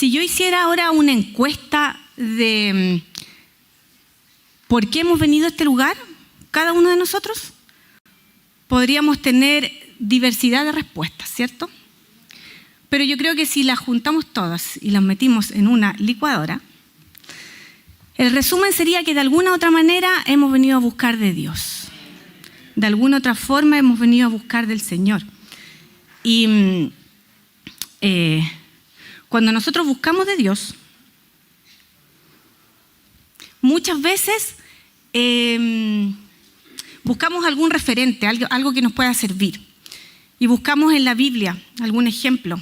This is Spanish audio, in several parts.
Si yo hiciera ahora una encuesta de por qué hemos venido a este lugar, cada uno de nosotros, podríamos tener diversidad de respuestas, ¿cierto? Pero yo creo que si las juntamos todas y las metimos en una licuadora, el resumen sería que de alguna u otra manera hemos venido a buscar de Dios. De alguna otra forma hemos venido a buscar del Señor. Y cuando nosotros buscamos de Dios, muchas veces buscamos algún referente, algo que nos pueda servir. Y buscamos en la Biblia algún ejemplo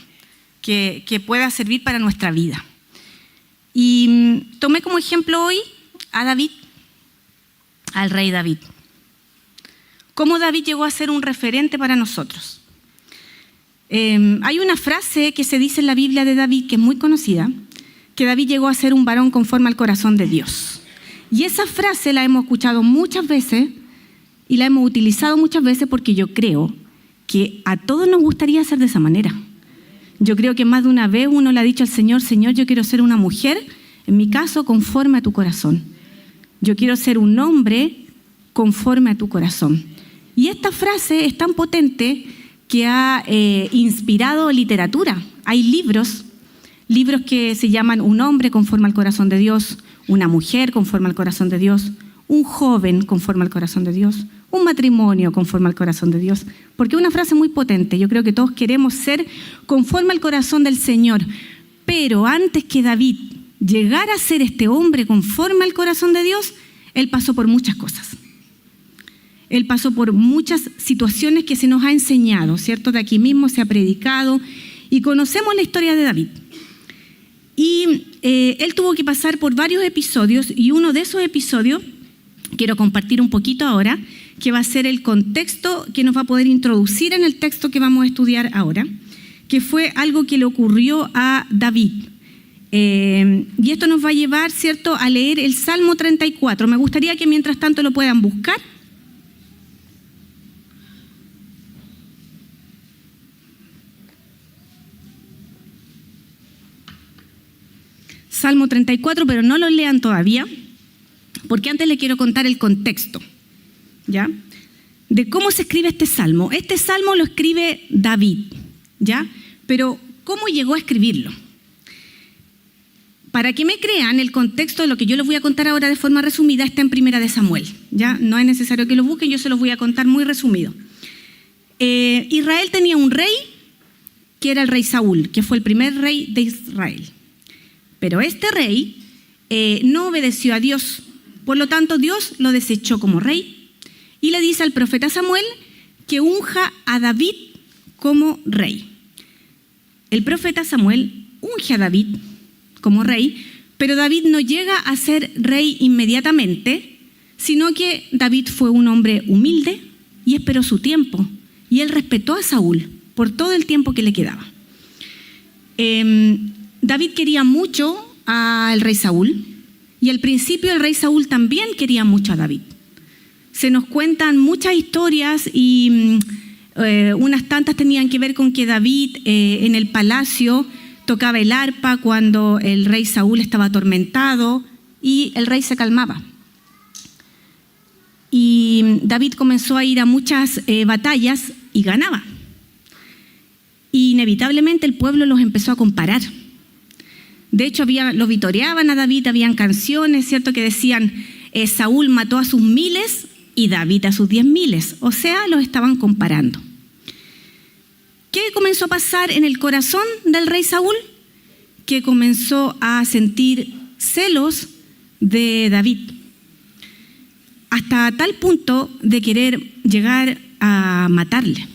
que pueda servir para nuestra vida. Y tomé como ejemplo hoy a David, al rey David. ¿Cómo David llegó a ser un referente para nosotros? Hay una frase que se dice en la Biblia de David que es muy conocida, que David llegó a ser un varón conforme al corazón de Dios. Y esa frase la hemos escuchado muchas veces y la hemos utilizado muchas veces porque yo creo que a todos nos gustaría ser de esa manera. Yo creo que más de una vez uno le ha dicho al Señor, Señor, yo quiero ser una mujer, en mi caso, conforme a tu corazón. Yo quiero ser un hombre conforme a tu corazón. Y esta frase es tan potente que ha inspirado literatura. Hay libros que se llaman Un hombre conforme al corazón de Dios, Una mujer conforme al corazón de Dios, Un joven conforme al corazón de Dios, Un matrimonio conforme al corazón de Dios. Porque es una frase muy potente. Yo creo que todos queremos ser conforme al corazón del Señor. Pero antes que David llegara a ser este hombre conforme al corazón de Dios, él pasó por muchas cosas. Él pasó por muchas situaciones que se nos ha enseñado, ¿cierto? De aquí mismo se ha predicado y conocemos la historia de David. Y él tuvo que pasar por varios episodios y uno de esos episodios quiero compartir un poquito ahora, que va a ser el contexto que nos va a poder introducir en el texto que vamos a estudiar ahora, que fue algo que le ocurrió a David. Y esto nos va a llevar, ¿cierto?, a leer el Salmo 34. Me gustaría que mientras tanto lo puedan buscar. Salmo 34, pero no lo lean todavía, porque antes le quiero contar el contexto, ¿ya?, de cómo se escribe este salmo. Este salmo lo escribe David, ¿ya?, pero ¿cómo llegó a escribirlo? Para que me crean, el contexto de lo que yo les voy a contar ahora de forma resumida está en Primera de Samuel, ¿ya? No es necesario que lo busquen, yo se los voy a contar muy resumido. Israel tenía un rey que era el rey Saúl, que fue el primer rey de Israel. Pero este rey no obedeció a Dios, por lo tanto Dios lo desechó como rey y le dice al profeta Samuel que unja a David como rey. El profeta Samuel unge a David como rey, pero David no llega a ser rey inmediatamente, sino que David fue un hombre humilde y esperó su tiempo, y él respetó a Saúl por todo el tiempo que le quedaba. David quería mucho al rey Saúl, y al principio el rey Saúl también quería mucho a David. Se nos cuentan muchas historias y unas tantas tenían que ver con que David en el palacio tocaba el arpa cuando el rey Saúl estaba atormentado y el rey se calmaba. Y David comenzó a ir a muchas batallas y ganaba. Y inevitablemente el pueblo los empezó a comparar. De hecho, lo vitoreaban a David, habían canciones, ¿cierto?, que decían, Saúl mató a sus 1000 y David a sus 10.000. O sea, los estaban comparando. ¿Qué comenzó a pasar en el corazón del rey Saúl? Que comenzó a sentir celos de David, hasta tal punto de querer llegar a matarle.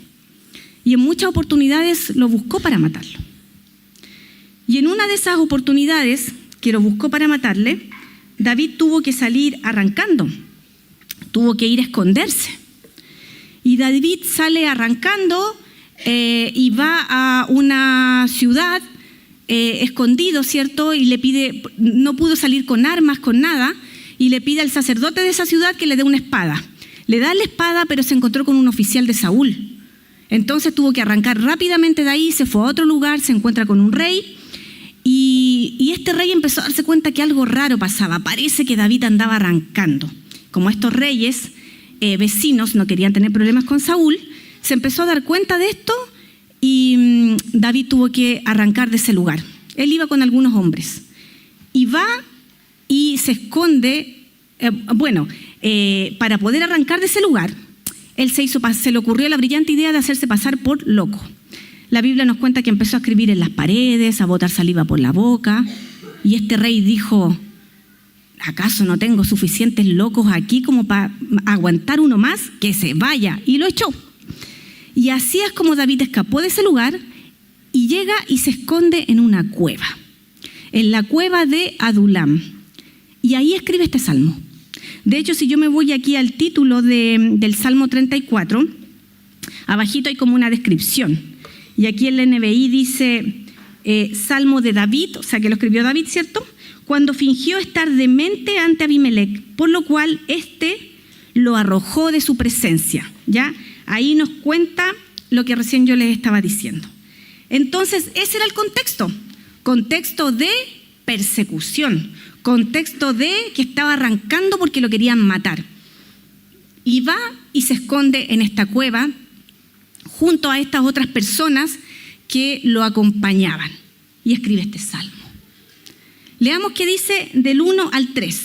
Y en muchas oportunidades lo buscó para matarlo. Y en una de esas oportunidades que lo buscó para matarle, David tuvo que salir arrancando, tuvo que ir a esconderse. Y David sale arrancando y va a una ciudad escondido, ¿cierto? Y le pide, no pudo salir con armas, con nada, y le pide al sacerdote de esa ciudad que le dé una espada. Le da la espada, pero se encontró con un oficial de Saúl. Entonces tuvo que arrancar rápidamente de ahí, se fue a otro lugar, se encuentra con un rey y Y este rey empezó a darse cuenta que algo raro pasaba. Parece que David andaba arrancando. Como estos reyes vecinos no querían tener problemas con Saúl, se empezó a dar cuenta de esto y David tuvo que arrancar de ese lugar. Él iba con algunos hombres y va y se esconde. Para poder arrancar de ese lugar, se le ocurrió la brillante idea de hacerse pasar por loco. La Biblia nos cuenta que empezó a escribir en las paredes, a botar saliva por la boca, y este rey dijo: ¿acaso no tengo suficientes locos aquí como para aguantar uno más? Que se vaya, y lo echó. Y así es como David escapó de ese lugar y llega y se esconde en una cueva, en la cueva de Adulam, y ahí escribe este salmo. De hecho, si yo me voy aquí al título del Salmo 34, abajito hay como una descripción. Y aquí en la NBI dice Salmo de David, o sea que lo escribió David, ¿cierto? Cuando fingió estar demente ante Abimelec, por lo cual éste lo arrojó de su presencia. ¿Ya? Ahí nos cuenta lo que recién yo les estaba diciendo. Entonces, ese era el contexto de persecución, contexto de que estaba arrancando porque lo querían matar. Y va y se esconde en esta cueva junto a estas otras personas que lo acompañaban. Y escribe este salmo. Leamos qué dice del 1 al 3.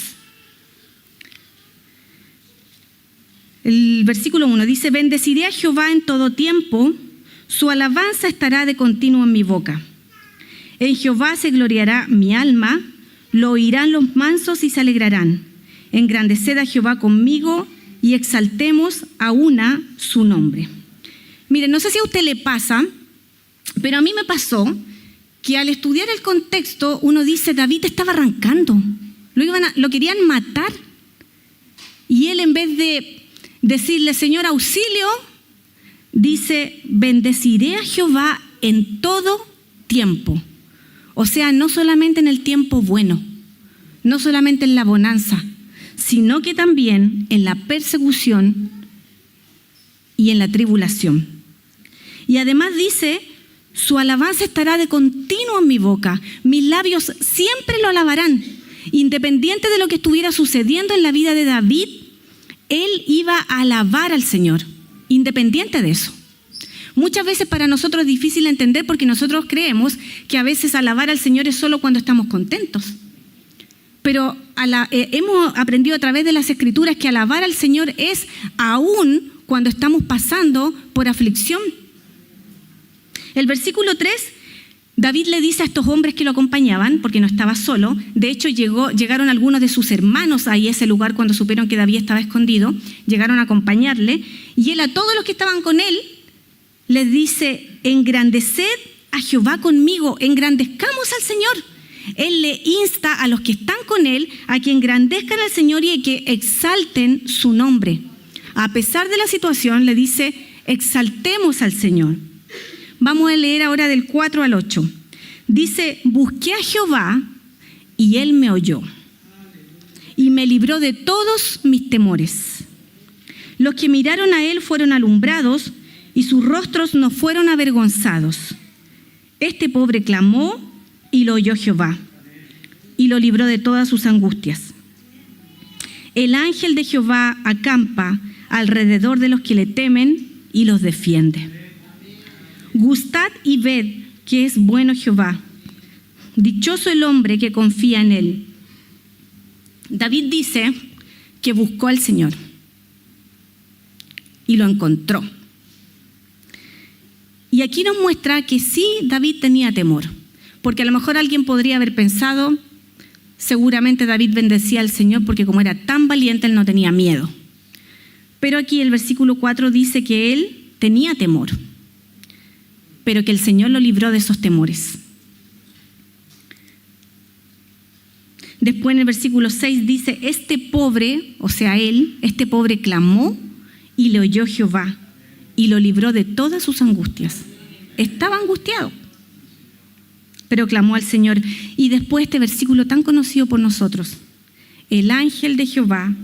El versículo 1 dice: bendeciré a Jehová en todo tiempo, su alabanza estará de continuo en mi boca. En Jehová se gloriará mi alma, lo oirán los mansos y se alegrarán. Engrandeced a Jehová conmigo y exaltemos a una su nombre. Miren, no sé si a usted le pasa, pero a mí me pasó que al estudiar el contexto uno dice: David estaba arrancando, lo querían matar. Y él, en vez de decirle: Señor, auxilio, dice: bendeciré a Jehová en todo tiempo. O sea, no solamente en el tiempo bueno, no solamente en la bonanza, sino que también en la persecución y en la tribulación. Y además dice: su alabanza estará de continuo en mi boca, mis labios siempre lo alabarán. Independiente de lo que estuviera sucediendo en la vida de David, él iba a alabar al Señor, independiente de eso. Muchas veces para nosotros es difícil entender porque nosotros creemos que a veces alabar al Señor es solo cuando estamos contentos. Pero hemos aprendido a través de las Escrituras que alabar al Señor es aún cuando estamos pasando por aflicción. El versículo 3, David le dice a estos hombres que lo acompañaban, porque no estaba solo. De hecho, llegaron algunos de sus hermanos ahí a ese lugar cuando supieron que David estaba escondido. Llegaron a acompañarle. Y él a todos los que estaban con él les dice: engrandeced a Jehová conmigo, engrandezcamos al Señor. Él le insta a los que están con él a que engrandezcan al Señor y a que exalten su nombre. A pesar de la situación, le dice: exaltemos al Señor. Vamos a leer ahora del 4 al 8. Dice: busqué a Jehová y él me oyó y me libró de todos mis temores. Los que miraron a él fueron alumbrados y sus rostros no fueron avergonzados. Este pobre clamó y lo oyó Jehová y lo libró de todas sus angustias. El ángel de Jehová acampa alrededor de los que le temen y los defiende. Gustad y ved que es bueno Jehová. Dichoso el hombre que confía en él. David dice que buscó al Señor y lo encontró. Y aquí nos muestra que sí, David tenía temor, porque a lo mejor alguien podría haber pensado: seguramente David bendecía al Señor porque como era tan valiente, él no tenía miedo. Pero aquí el versículo 4 dice que él tenía temor, pero que el Señor lo libró de esos temores. Después en el versículo 6 dice: este pobre, o sea él, este pobre clamó y le oyó Jehová y lo libró de todas sus angustias. Estaba angustiado, pero clamó al Señor. Y después este versículo tan conocido por nosotros: el ángel de Jehová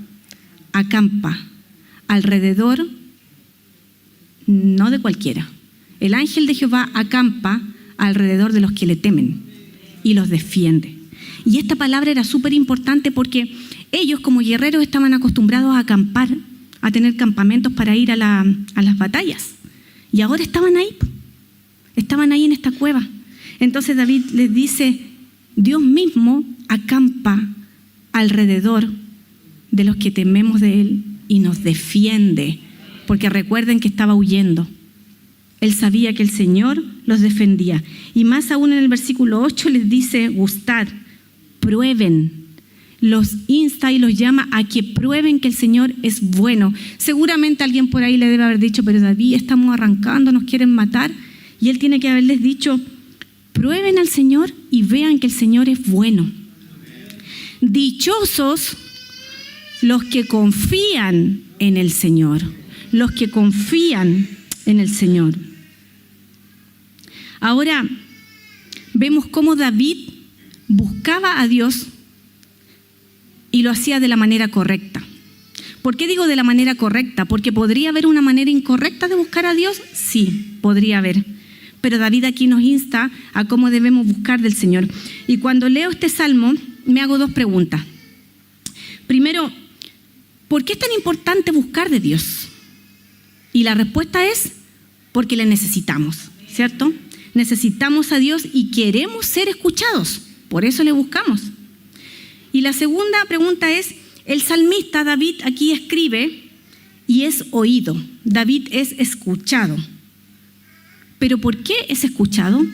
acampa alrededor, no de cualquiera, el ángel de Jehová acampa alrededor de los que le temen y los defiende. Y esta palabra era súper importante porque ellos como guerreros estaban acostumbrados a acampar, a tener campamentos para ir a las batallas. Y ahora estaban ahí en esta cueva. Entonces David les dice, Dios mismo acampa alrededor de los que tememos de Él y nos defiende, porque recuerden que estaba huyendo. Él sabía que el Señor los defendía. Y más aún en el versículo 8 les dice, gustad, prueben. Los insta y los llama a que prueben que el Señor es bueno. Seguramente alguien por ahí le debe haber dicho, pero David, estamos arrancando, nos quieren matar. Y él tiene que haberles dicho, prueben al Señor y vean que el Señor es bueno. Dichosos los que confían en el Señor. Los que confían en el Señor. Ahora, vemos cómo David buscaba a Dios y lo hacía de la manera correcta. ¿Por qué digo de la manera correcta? Porque ¿podría haber una manera incorrecta de buscar a Dios? Sí, podría haber. Pero David aquí nos insta a cómo debemos buscar del Señor. Y cuando leo este salmo, me hago dos preguntas. Primero, ¿por qué es tan importante buscar de Dios? Y la respuesta es porque le necesitamos, ¿cierto? Necesitamos a Dios y queremos ser escuchados. Por eso le buscamos. Y la segunda pregunta es, el salmista David aquí escribe y es oído. David es escuchado. ¿Pero por qué es escuchado?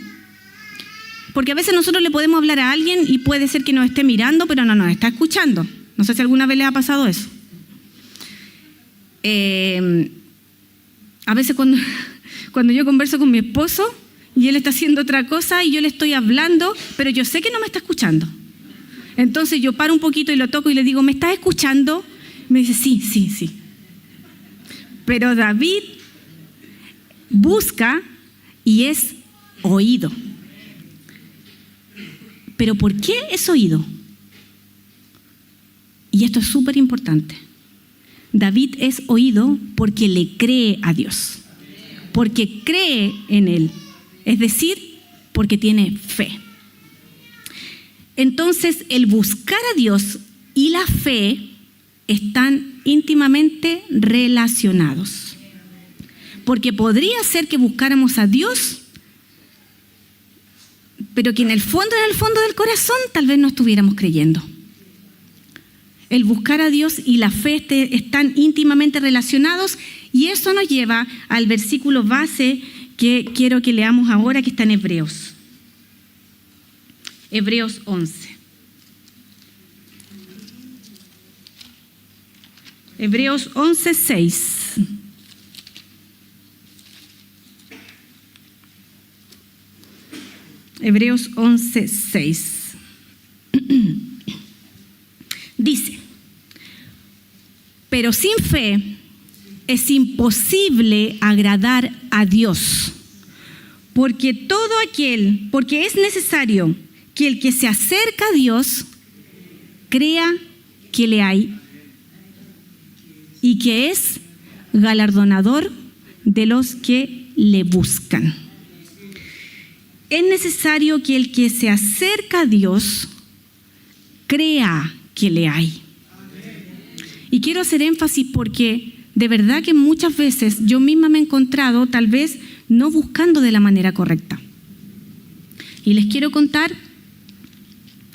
Porque a veces nosotros le podemos hablar a alguien y puede ser que nos esté mirando, pero no nos está escuchando. No sé si alguna vez les ha pasado eso. A veces cuando yo converso con mi esposo y él está haciendo otra cosa y yo le estoy hablando, pero yo sé que no me está escuchando. Entonces yo paro un poquito y lo toco y le digo, ¿me estás escuchando? Me dice, sí. Pero David busca y es oído. ¿Pero por qué es oído? Y esto es súper importante. David es oído porque le cree a Dios, porque cree en Él, es decir, porque tiene fe. Entonces, el buscar a Dios y la fe están íntimamente relacionados. Porque podría ser que buscáramos a Dios, pero que en el fondo del corazón, tal vez no estuviéramos creyendo. El buscar a Dios y la fe están íntimamente relacionados, y eso nos lleva al versículo base que quiero que leamos ahora, que está en Hebreos. Hebreos 11. Hebreos 11, 6. Hebreos 11, 6. Dice, pero sin fe es imposible agradar a Dios, porque es necesario que el que se acerca a Dios crea que le hay y que es galardonador de los que le buscan. Es necesario que el que se acerca a Dios crea que le hay. Y quiero hacer énfasis porque de verdad que muchas veces yo misma me he encontrado tal vez no buscando de la manera correcta. Y les quiero contar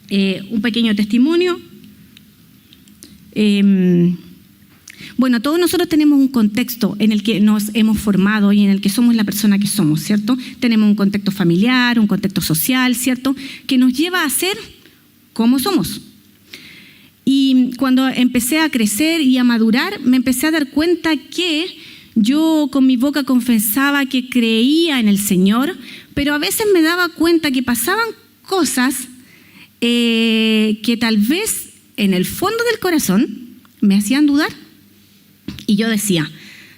un pequeño testimonio. Bueno, todos nosotros tenemos un contexto en el que nos hemos formado y en el que somos la persona que somos, ¿cierto? Tenemos un contexto familiar, un contexto social, ¿cierto? Que nos lleva a ser como somos. Y cuando empecé a crecer y a madurar, me empecé a dar cuenta que yo con mi boca confesaba que creía en el Señor, pero a veces me daba cuenta que pasaban cosas que tal vez en el fondo del corazón me hacían dudar. Y yo decía,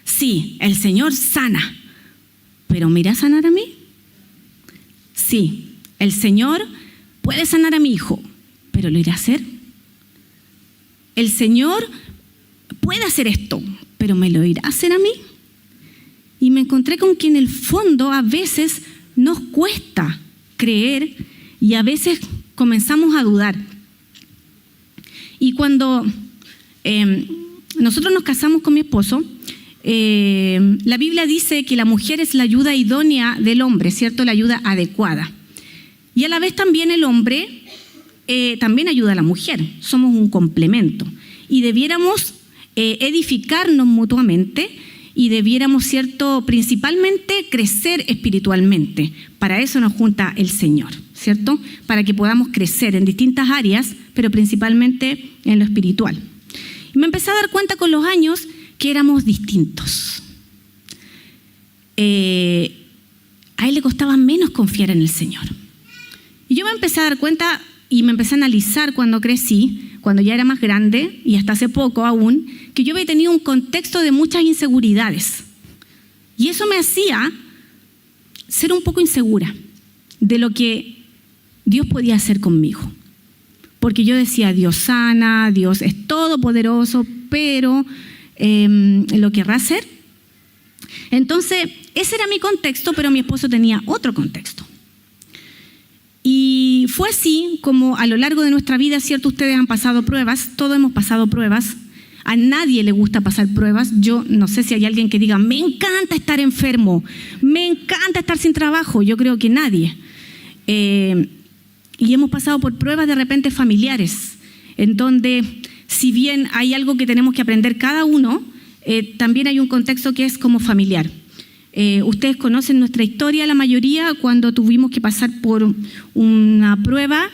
sí, el Señor sana, pero ¿me irá a sanar a mí? Sí, el Señor puede sanar a mi hijo, pero ¿lo irá a hacer? El Señor puede hacer esto, pero ¿me lo irá a hacer a mí? Y me encontré con que en el fondo a veces nos cuesta creer y a veces comenzamos a dudar. Y cuando nosotros nos casamos con mi esposo, la Biblia dice que la mujer es la ayuda idónea del hombre, ¿cierto? La ayuda adecuada. Y a la vez también el hombre también ayuda a la mujer. Somos un complemento. Y debiéramos edificarnos mutuamente y debiéramos, ¿cierto?, principalmente crecer espiritualmente. Para eso nos junta el Señor, ¿cierto? Para que podamos crecer en distintas áreas, pero principalmente en lo espiritual. Y me empecé a dar cuenta con los años que éramos distintos. A él le costaba menos confiar en el Señor. Y yo me empecé a dar cuenta y me empecé a analizar cuando crecí, cuando ya era más grande y hasta hace poco aún, que yo había tenido un contexto de muchas inseguridades. Y eso me hacía ser un poco insegura de lo que Dios podía hacer conmigo. Porque yo decía, Dios sana, Dios es todopoderoso, pero ¿lo querrá hacer? Entonces, ese era mi contexto, pero mi esposo tenía otro contexto. Y fue así como a lo largo de nuestra vida, ¿cierto? Ustedes han pasado pruebas, todos hemos pasado pruebas. A nadie le gusta pasar pruebas. Yo no sé si hay alguien que diga, me encanta estar enfermo, me encanta estar sin trabajo. Yo creo que nadie. Y hemos pasado por pruebas de repente familiares, en donde si bien hay algo que tenemos que aprender cada uno, también hay un contexto que es como familiar. Ustedes conocen nuestra historia, la mayoría, cuando tuvimos que pasar por una prueba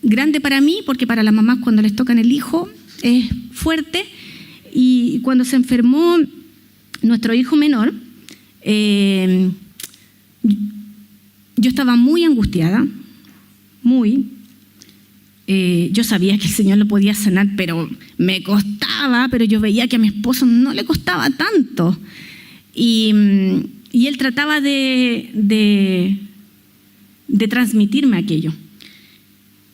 grande para mí, porque para las mamás cuando les tocan el hijo es fuerte, y cuando se enfermó nuestro hijo menor, yo estaba muy angustiada, yo sabía que el Señor lo podía sanar, pero me costaba, pero yo veía que a mi esposo no le costaba tanto. Y él trataba de transmitirme aquello.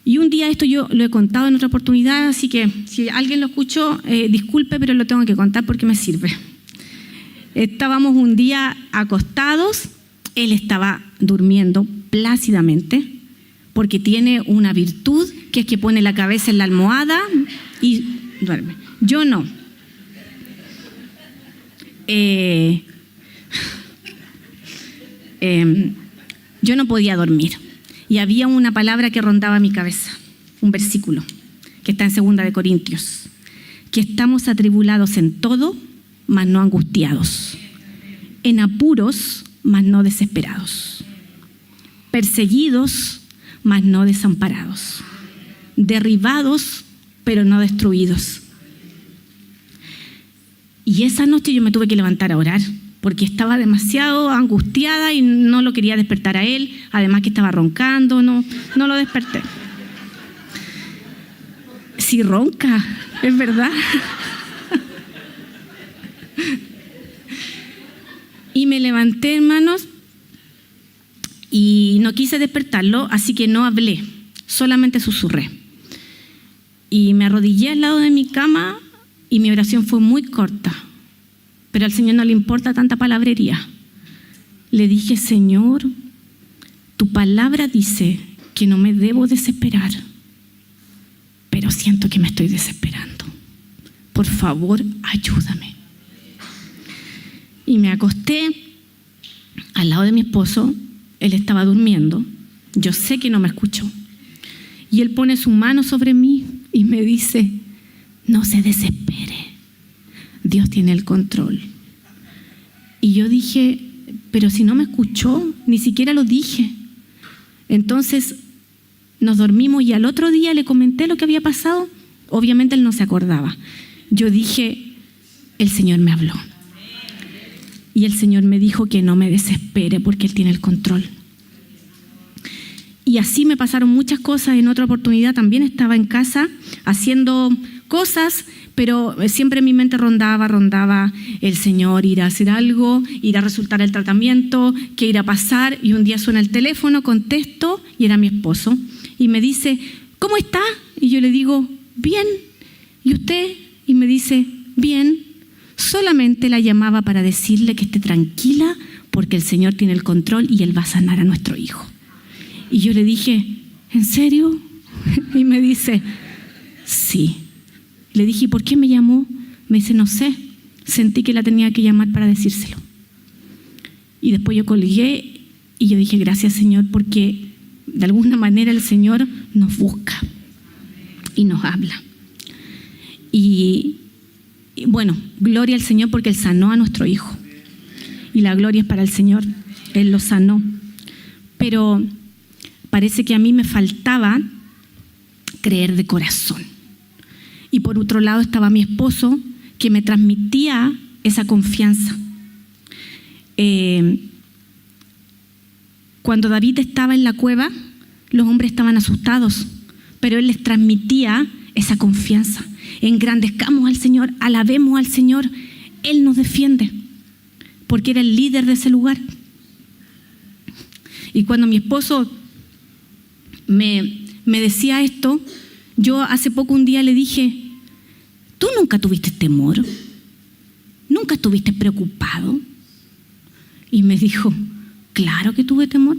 Y un día, esto yo lo he contado en otra oportunidad, así que si alguien lo escuchó, disculpe, pero lo tengo que contar porque me sirve. Estábamos un día acostados, él estaba durmiendo plácidamente, porque tiene una virtud que es que pone la cabeza en la almohada y duerme. Yo no. Yo no podía dormir y había una palabra que rondaba mi cabeza, un versículo que está en 2 de Corintios, que estamos atribulados en todo, mas no angustiados, en apuros, mas no desesperados, perseguidos, mas no desamparados, derribados, pero no destruidos. Y esa noche yo me tuve que levantar a orar, porque estaba demasiado angustiada y no lo quería despertar a él, además que estaba roncando, no lo desperté. Sí ronca, es verdad. Y me levanté, hermanos, y no quise despertarlo, así que no hablé, solamente susurré. Y me arrodillé al lado de mi cama y mi oración fue muy corta. Pero al Señor no le importa tanta palabrería. Le dije, Señor, tu palabra dice que no me debo desesperar, pero siento que me estoy desesperando. Por favor, ayúdame. Y me acosté al lado de mi esposo. Él estaba durmiendo. Yo sé que no me escuchó. Y él pone su mano sobre mí y me dice, no se desespere. Dios tiene el control. Y yo dije, pero si no me escuchó, ni siquiera lo dije. Entonces nos dormimos y al otro día le comenté lo que había pasado. Obviamente él no se acordaba. Yo dije, el Señor me habló. Y el Señor me dijo que no me desespere porque Él tiene el control. Y así me pasaron muchas cosas. En otra oportunidad también estaba en casa haciendo cosas, pero siempre en mi mente rondaba el Señor, irá a hacer algo, irá a resultar el tratamiento, qué irá a pasar. Y un día suena el teléfono, contesto y era mi esposo. Y me dice, ¿cómo está? Y yo le digo, bien. ¿Y usted? Y me dice, bien. Solamente la llamaba para decirle que esté tranquila porque el Señor tiene el control y Él va a sanar a nuestro hijo. Y yo le dije, ¿en serio? Y me dice, sí. Le dije, ¿y por qué me llamó? Me dice, no sé, sentí que la tenía que llamar para decírselo. Y después yo colgué y yo dije, gracias Señor, porque de alguna manera el Señor nos busca y nos habla. Y bueno, gloria al Señor porque Él sanó a nuestro hijo. Y la gloria es para el Señor, Él lo sanó. Pero parece que a mí me faltaba creer de corazón. Y por otro lado estaba mi esposo, que me transmitía esa confianza. Cuando David estaba en la cueva, los hombres estaban asustados, pero él les transmitía esa confianza. Engrandezcamos al Señor, alabemos al Señor, Él nos defiende, porque era el líder de ese lugar. Y cuando mi esposo me decía esto, yo hace poco un día le dije, ¿tú nunca tuviste temor? ¿Nunca estuviste preocupado? Y me dijo, claro que tuve temor,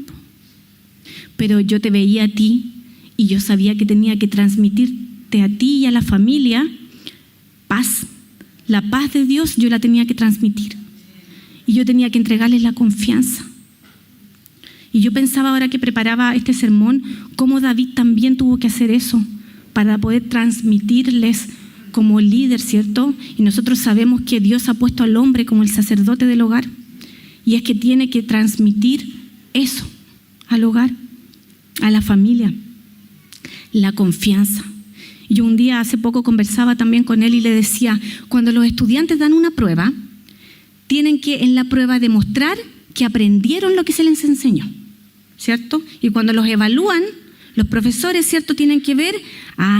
pero yo te veía a ti y yo sabía que tenía que transmitirte a ti y a la familia paz. La paz de Dios yo la tenía que transmitir y yo tenía que entregarles la confianza. Y yo pensaba ahora que preparaba este sermón, cómo David también tuvo que hacer eso para poder transmitirles como líder, ¿cierto? Y nosotros sabemos que Dios ha puesto al hombre como el sacerdote del hogar. Y es que tiene que transmitir eso al hogar, a la familia, la confianza. Y yo un día hace poco conversaba también con él y le decía, cuando los estudiantes dan una prueba, tienen que en la prueba demostrar que aprendieron lo que se les enseñó, ¿cierto? Y cuando los evalúan, los profesores, ¿cierto?, tienen que ver,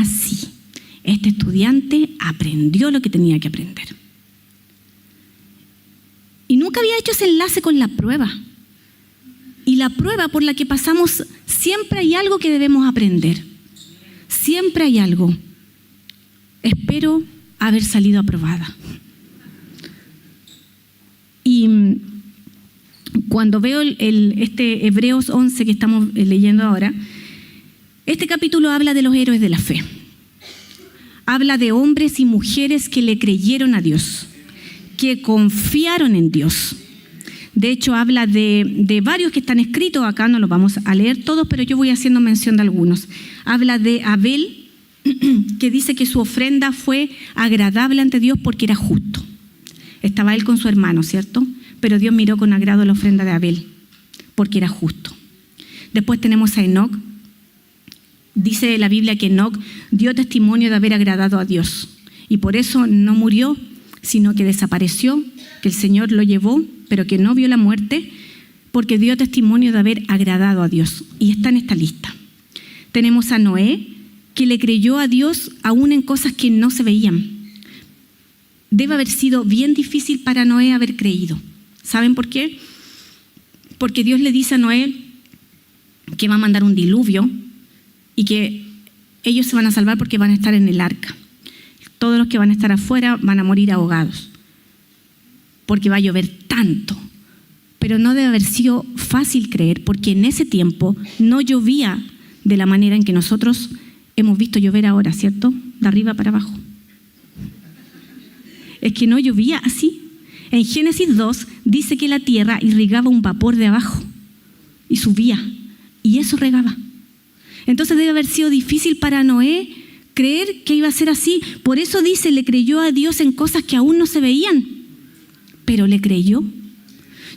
sí, este estudiante aprendió lo que tenía que aprender. Y nunca había hecho ese enlace con la prueba. Y la prueba por la que pasamos, siempre hay algo que debemos aprender. Siempre hay algo. Espero haber salido aprobada. Y cuando veo este Hebreos 11 que estamos leyendo ahora, este capítulo habla de los héroes de la fe. Habla de hombres y mujeres que le creyeron a Dios, que confiaron en Dios. De hecho, habla de varios que están escritos acá, no los vamos a leer todos, pero yo voy haciendo mención de algunos. Habla de Abel, que dice que su ofrenda fue agradable ante Dios porque era justo. Estaba él con su hermano, ¿cierto? Pero Dios miró con agrado la ofrenda de Abel porque era justo. Después tenemos a Enoc. Dice la Biblia que Enoc dio testimonio de haber agradado a Dios y por eso no murió, sino que desapareció, que el Señor lo llevó, pero que no vio la muerte, porque dio testimonio de haber agradado a Dios. Y está en esta lista. Tenemos a Noé, que le creyó a Dios aún en cosas que no se veían. Debe haber sido bien difícil para Noé haber creído. ¿Saben por qué? Porque Dios le dice a Noé que va a mandar un diluvio y que ellos se van a salvar porque van a estar en el arca. Todos los que van a estar afuera van a morir ahogados, porque va a llover tanto. Pero no debe haber sido fácil creer, porque en ese tiempo no llovía de la manera en que nosotros hemos visto llover ahora, ¿cierto? De arriba para abajo. Es que no llovía así. En Génesis 2 dice que la tierra irrigaba un vapor de abajo y subía, y eso regaba. Entonces debe haber sido difícil para Noé creer que iba a ser así. Por eso dice, le creyó a Dios en cosas que aún no se veían, pero le creyó.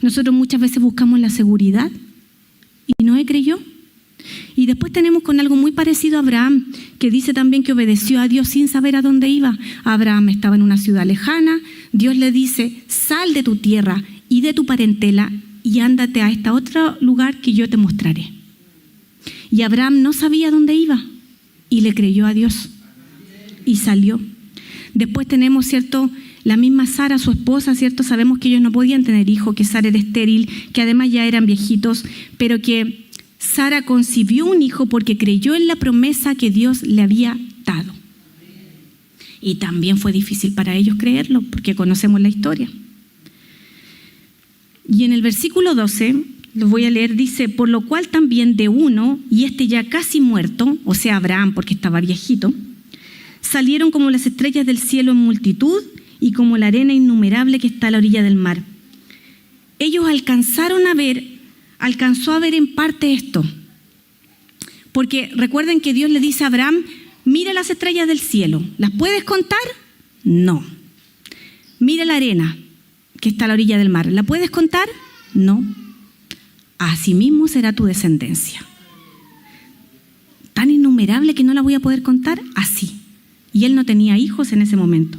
Nosotros muchas veces buscamos la seguridad y Noé creyó. Y después tenemos con algo muy parecido a Abraham, que dice también que obedeció a Dios sin saber a dónde iba. Abraham estaba en una ciudad lejana, Dios le dice, sal de tu tierra y de tu parentela y ándate a este otro lugar que yo te mostraré. Y Abraham no sabía dónde iba y le creyó a Dios y salió. Después tenemos, ¿cierto?, la misma Sara, su esposa, ¿cierto? Sabemos que ellos no podían tener hijos, que Sara era estéril, que además ya eran viejitos, pero que Sara concibió un hijo porque creyó en la promesa que Dios le había dado. Y también fue difícil para ellos creerlo, porque conocemos la historia. Y en el versículo 12 lo voy a leer, dice: por lo cual también de uno, y este ya casi muerto, o sea, Abraham, porque estaba viejito, salieron como las estrellas del cielo en multitud y como la arena innumerable que está a la orilla del mar. Ellos alcanzó a ver en parte esto. Porque recuerden que Dios le dice a Abraham: mira las estrellas del cielo, ¿las puedes contar? No. Mira la arena que está a la orilla del mar, ¿la puedes contar? No. Asimismo será tu descendencia. Tan innumerable que no la voy a poder contar, así. Y él no tenía hijos en ese momento.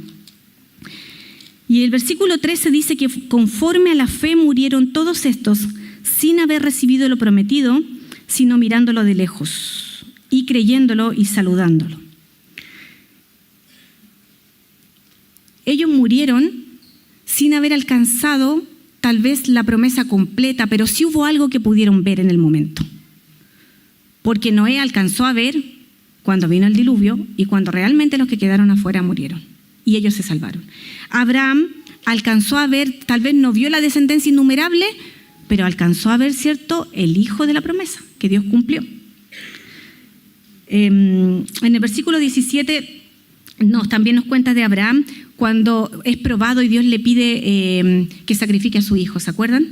Y el versículo 13 dice que conforme a la fe murieron todos estos sin haber recibido lo prometido, sino mirándolo de lejos y creyéndolo y saludándolo. Ellos murieron sin haber alcanzado tal vez la promesa completa, pero sí hubo algo que pudieron ver en el momento. Porque Noé alcanzó a ver cuando vino el diluvio y cuando realmente los que quedaron afuera murieron y ellos se salvaron. Abraham alcanzó a ver, tal vez no vio la descendencia innumerable, pero alcanzó a ver, ¿cierto?, el hijo de la promesa que Dios cumplió. En el versículo 17 también nos cuenta de Abraham cuando es probado y Dios le pide que sacrifique a su hijo, ¿se acuerdan?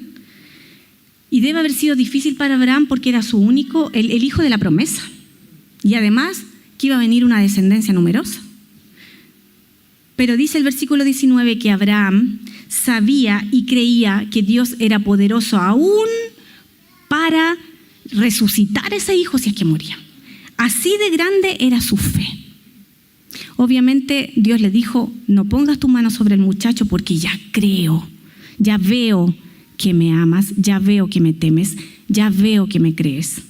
Y debe haber sido difícil para Abraham porque era su único, el hijo de la promesa. Y además que iba a venir una descendencia numerosa. Pero dice el versículo 19 que Abraham sabía y creía que Dios era poderoso aún para resucitar a ese hijo si es que moría. Así de grande era su fe. Obviamente Dios le dijo: no pongas tu mano sobre el muchacho porque ya creo, ya veo que me amas, ya veo que me temes, ya veo que me crees.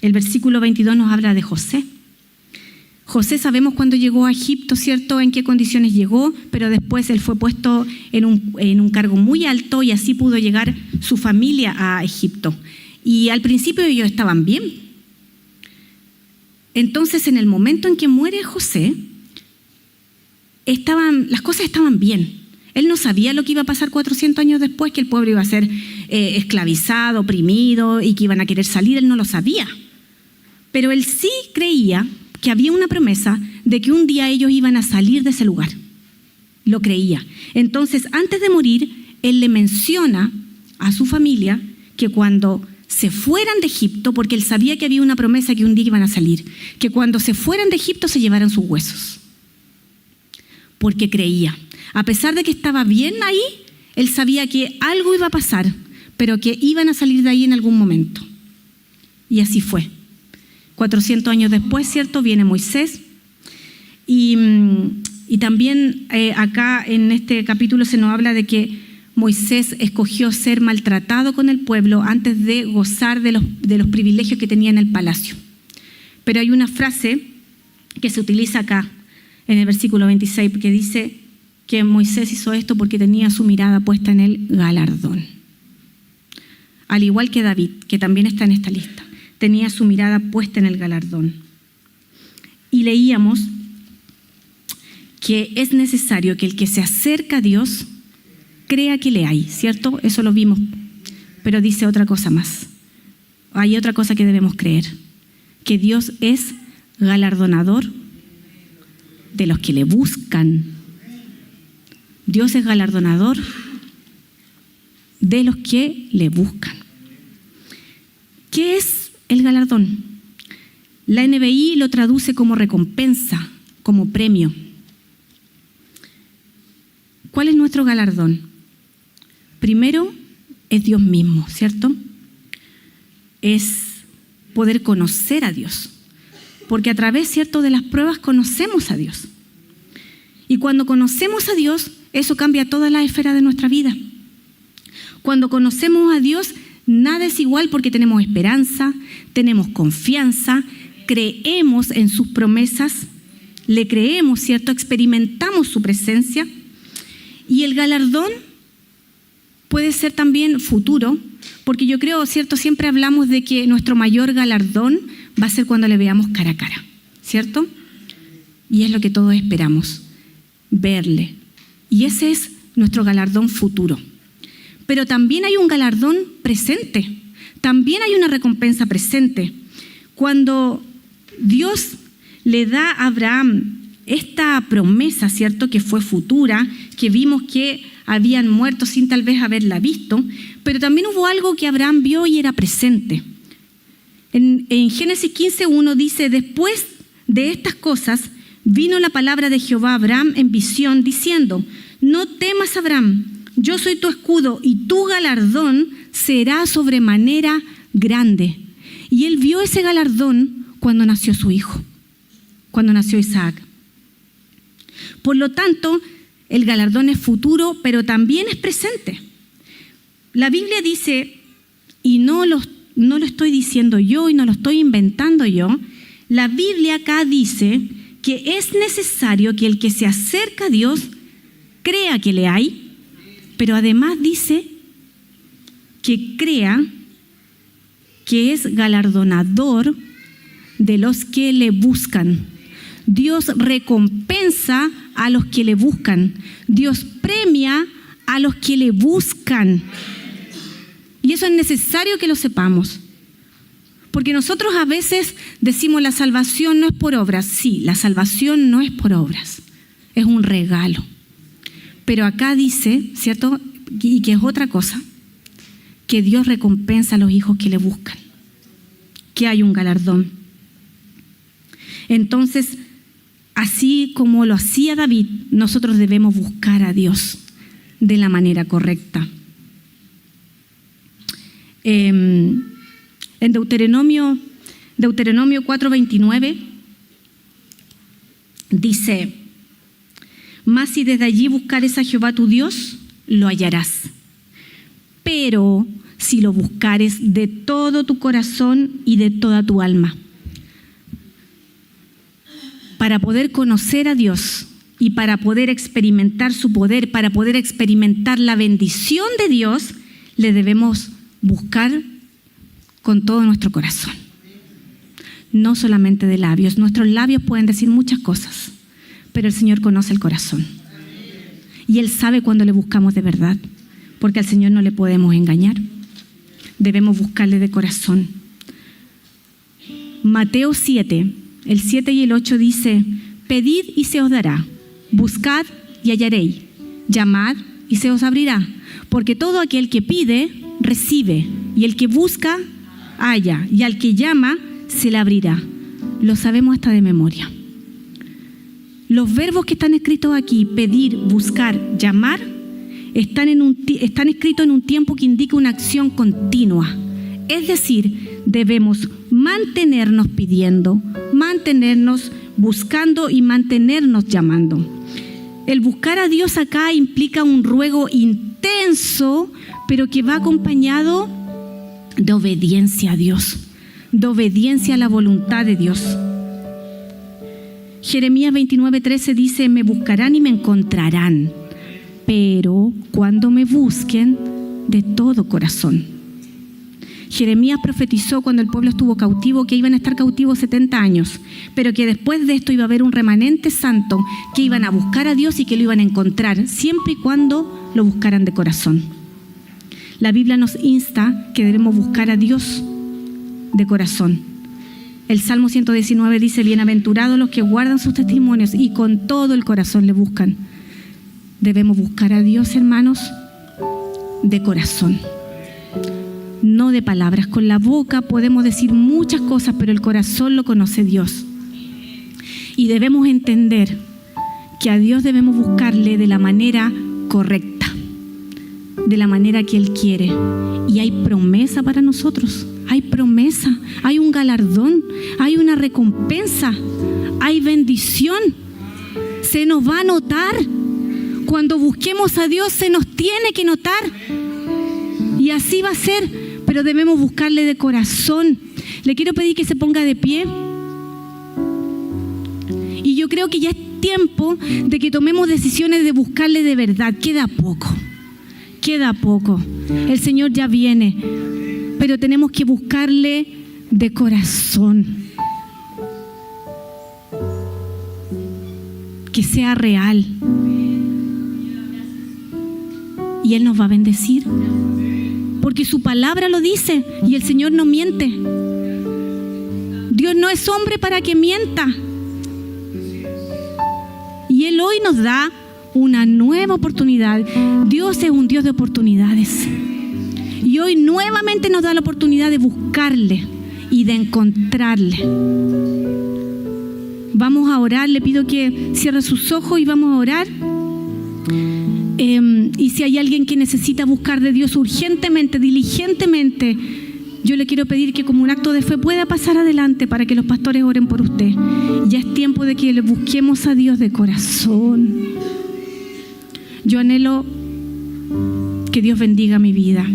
El versículo 22 nos habla de José. José sabemos cuándo llegó a Egipto, ¿cierto?, en qué condiciones llegó, pero después él fue puesto en un cargo muy alto y así pudo llegar su familia a Egipto. Y al principio ellos estaban bien. Entonces, en el momento en que muere José, las cosas estaban bien. Él no sabía lo que iba a pasar 400 años después, que el pueblo iba a ser esclavizado, oprimido y que iban a querer salir. Él no lo sabía. Pero él sí creía que había una promesa de que un día ellos iban a salir de ese lugar. Lo creía. Entonces, antes de morir, él le menciona a su familia que cuando se fueran de Egipto, porque él sabía que había una promesa que un día iban a salir, que cuando se fueran de Egipto se llevaran sus huesos. Porque creía. A pesar de que estaba bien ahí, él sabía que algo iba a pasar, pero que iban a salir de ahí en algún momento. Y así fue. 400 años después, ¿cierto?, viene Moisés. Y también acá en este capítulo se nos habla de que Moisés escogió ser maltratado con el pueblo antes de gozar de los privilegios que tenía en el palacio. Pero hay una frase que se utiliza acá en el versículo 26 que dice que Moisés hizo esto porque tenía su mirada puesta en el galardón. Al igual que David, que también está en esta lista, tenía su mirada puesta en el galardón. Y leíamos que es necesario que el que se acerca a Dios crea que le hay, ¿cierto? Eso lo vimos. Pero dice otra cosa más. Hay otra cosa que debemos creer. Que Dios es galardonador de los que le buscan. Dios es galardonador de los que le buscan. ¿Qué es el galardón? La NBI lo traduce como recompensa, como premio. ¿Cuál es nuestro galardón? Primero, es Dios mismo, ¿cierto? Es poder conocer a Dios. Porque a través, ¿cierto?, de las pruebas conocemos a Dios. Y cuando conocemos a Dios, eso cambia toda la esfera de nuestra vida. Cuando conocemos a Dios, nada es igual porque tenemos esperanza, tenemos confianza, creemos en sus promesas, le creemos, ¿cierto?, experimentamos su presencia. Y el galardón puede ser también futuro, porque yo creo, ¿cierto?, siempre hablamos de que nuestro mayor galardón va a ser cuando le veamos cara a cara, ¿cierto? Y es lo que todos esperamos, verle. Y ese es nuestro galardón futuro. pero también hay un galardón presente, también hay una recompensa presente. Cuando Dios le da a Abraham esta promesa, ¿cierto?, que fue futura, que vimos que habían muerto sin tal vez haberla visto, pero también hubo algo que Abraham vio y era presente. En Génesis 15:1 dice: después de estas cosas vino la palabra de Jehová a Abraham en visión, diciendo: no temas, Abraham, yo soy tu escudo y tu galardón será sobremanera grande. Y él vio ese galardón cuando nació su hijo, cuando nació Isaac. Por lo tanto, el galardón es futuro, pero también es presente. La Biblia dice, y no lo estoy diciendo yo y no lo estoy inventando yo, la Biblia acá dice que es necesario que el que se acerca a Dios crea que le hay, pero además dice que crea que es galardonador de los que le buscan. Dios recompensa a los que le buscan. Dios premia a los que le buscan. Y eso es necesario que lo sepamos. Porque nosotros a veces decimos la salvación no es por obras. Sí, la salvación no es por obras. Es un regalo. Pero acá dice, ¿cierto? Y que es otra cosa, que Dios recompensa a los hijos que le buscan. Que hay un galardón. Entonces, así como lo hacía David, nosotros debemos buscar a Dios de la manera correcta. En Deuteronomio 4:29 dice: mas si desde allí buscares a Jehová tu Dios, lo hallarás. Pero si lo buscares de todo tu corazón y de toda tu alma. Para poder conocer a Dios y para poder experimentar su poder, para poder experimentar la bendición de Dios, le debemos buscar con todo nuestro corazón. No solamente de labios. Nuestros labios pueden decir muchas cosas, pero el Señor conoce el corazón. Y Él sabe cuando le buscamos de verdad, porque al Señor no le podemos engañar. Debemos buscarle de corazón. Mateo 7, el 7 y el 8 dice: pedid y se os dará, buscad y hallaréis, llamad y se os abrirá, porque todo aquel que pide, recibe, y el que busca, halla, y al que llama, se le abrirá. Lo sabemos hasta de memoria. Los verbos que están escritos aquí, pedir, buscar, llamar, están escritos en un tiempo que indica una acción continua. Es decir, debemos mantenernos pidiendo, mantenernos buscando y mantenernos llamando. El buscar a Dios acá implica un ruego intenso, pero que va acompañado de obediencia a Dios, de obediencia a la voluntad de Dios. Jeremías 29:13 dice: me buscarán y me encontrarán, pero cuando me busquen de todo corazón. Jeremías profetizó cuando el pueblo estuvo cautivo que iban a estar cautivos 70 años, pero que después de esto iba a haber un remanente santo, que iban a buscar a Dios y que lo iban a encontrar, siempre y cuando lo buscaran de corazón. La Biblia nos insta que debemos buscar a Dios de corazón. El Salmo 119 dice: bienaventurados los que guardan sus testimonios y con todo el corazón le buscan. Debemos buscar a Dios, hermanos, de corazón. No de palabras. Con la boca podemos decir muchas cosas, pero el corazón lo conoce Dios. Y debemos entender que a Dios debemos buscarle de la manera correcta, de la manera que Él quiere. Y hay promesa para nosotros. Hay promesa, hay un galardón, hay una recompensa, hay bendición. Se nos va a notar. Cuando busquemos a Dios se nos tiene que notar. Y así va a ser, pero debemos buscarle de corazón. Le quiero pedir que se ponga de pie. Y yo creo que ya es tiempo de que tomemos decisiones de buscarle de verdad. Queda poco. El Señor ya viene, pero tenemos que buscarle de corazón. Que sea real. y Él nos va a bendecir. Porque su palabra lo dice y el Señor no miente. Dios no es hombre para que mienta. Y Él hoy nos da una nueva oportunidad. Dios es un Dios de oportunidades. Y hoy nuevamente nos da la oportunidad de buscarle y de encontrarle. Vamos a orar. Le pido que cierre sus ojos y vamos a orar. Y si hay alguien que necesita buscar de Dios urgentemente, diligentemente, yo le quiero pedir que como un acto de fe pueda pasar adelante para que los pastores oren por usted. Ya es tiempo de que le busquemos a Dios de corazón. Yo anhelo que Dios bendiga mi vida.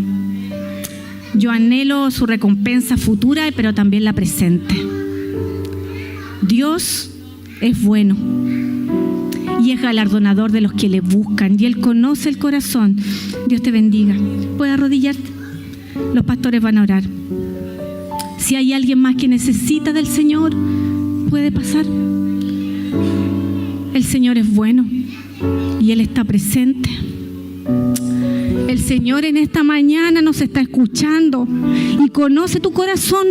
Yo anhelo su recompensa futura, pero también la presente. Dios es bueno y es galardonador de los que le buscan, y Él conoce el corazón. Dios te bendiga. Puedes arrodillarte. Los pastores van a orar. Si hay alguien más que necesita del Señor, puede pasar. El Señor es bueno y Él está presente. El Señor en esta mañana nos está escuchando y conoce tu corazón,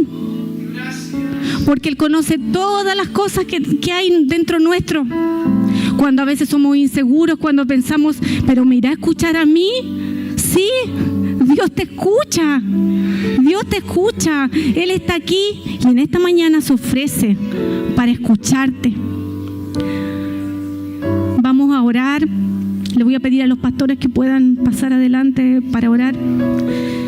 porque Él conoce todas las cosas que hay dentro nuestro. Cuando a veces somos inseguros, cuando pensamos, pero ¿me irá a escuchar a mí? Sí, Dios te escucha. Dios te escucha. Él está aquí y en esta mañana se ofrece para escucharte. Vamos a orar. Le voy a pedir a los pastores que puedan pasar adelante para orar.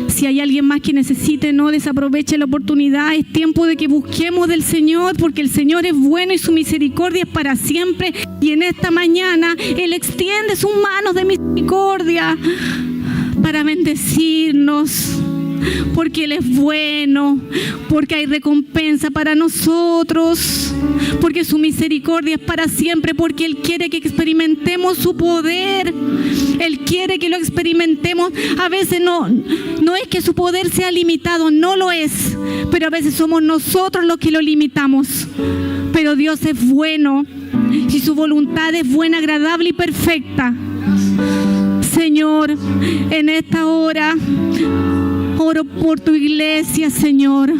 Si hay alguien más que necesite, no desaproveche la oportunidad. Es tiempo de que busquemos del Señor, porque el Señor es bueno y su misericordia es para siempre. Y en esta mañana Él extiende sus manos de misericordia para bendecirnos, porque Él es bueno, porque hay recompensa para nosotros, porque su misericordia es para siempre, porque Él quiere que experimentemos su poder. Él quiere que lo experimentemos. A veces no es que su poder sea limitado, no lo es, pero a veces somos nosotros los que lo limitamos. Pero Dios es bueno y su voluntad es buena, agradable y perfecta. Señor, en esta hora oro por tu iglesia, Señor.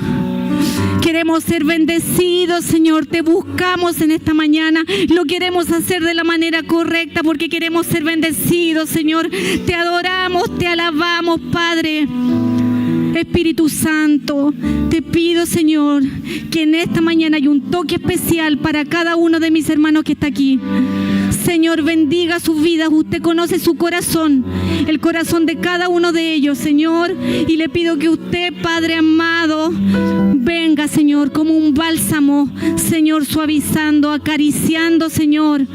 Queremos ser bendecidos, Señor. Te buscamos en esta mañana. Lo queremos hacer de la manera correcta porque queremos ser bendecidos, Señor. Te adoramos, te alabamos, Padre. Espíritu Santo, te pido, Señor, que en esta mañana hay un toque especial para cada uno de mis hermanos que está aquí. Señor, bendiga sus vidas. Usted conoce su corazón, el corazón de cada uno de ellos, Señor. Y le pido que usted, Padre amado, venga, Señor, como un bálsamo, Señor, suavizando, acariciando, Señor,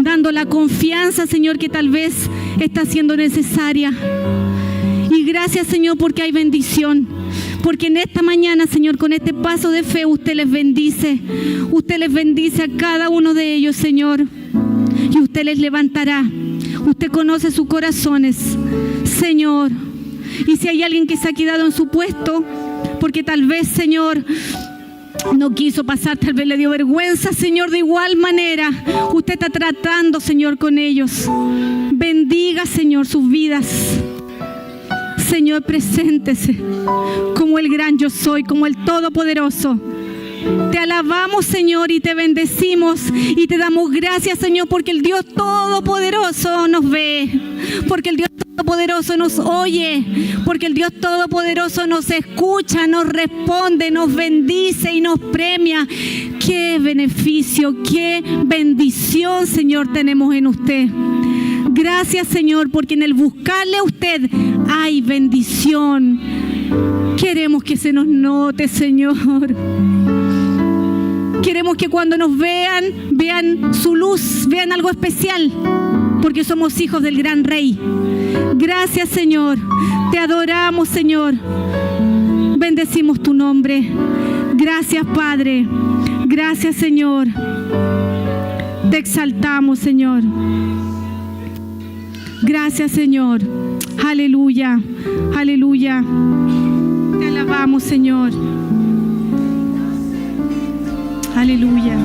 dando la confianza, Señor, que tal vez está siendo necesaria. Y gracias, Señor, porque hay bendición. Porque en esta mañana, Señor, con este paso de fe, usted les bendice. Usted les bendice a cada uno de ellos, Señor. Y usted les levantará. Usted conoce sus corazones, Señor. Y si hay alguien que se ha quedado en su puesto, porque tal vez, Señor, no quiso pasar, tal vez le dio vergüenza, Señor, de igual manera, usted está tratando, Señor, con ellos. Bendiga, Señor, sus vidas. Señor, preséntese como el gran yo soy, como el todopoderoso. Te alabamos, Señor, y te bendecimos y te damos gracias, Señor, porque el Dios todopoderoso nos ve, porque el Dios todopoderoso nos oye, porque el Dios todopoderoso nos escucha, nos responde, nos bendice y nos premia. Qué beneficio, qué bendición, Señor, tenemos en usted. Gracias, Señor, porque en el buscarle a usted hay bendición. Queremos que se nos note, Señor. Queremos que cuando nos vean, vean su luz, vean algo especial, porque somos hijos del gran Rey. Gracias, Señor. Te adoramos, Señor. Bendecimos tu nombre. Gracias, Padre. Gracias, Señor. Te exaltamos, Señor. Gracias, Señor. Aleluya. Aleluya. Te alabamos, Señor. Aleluya.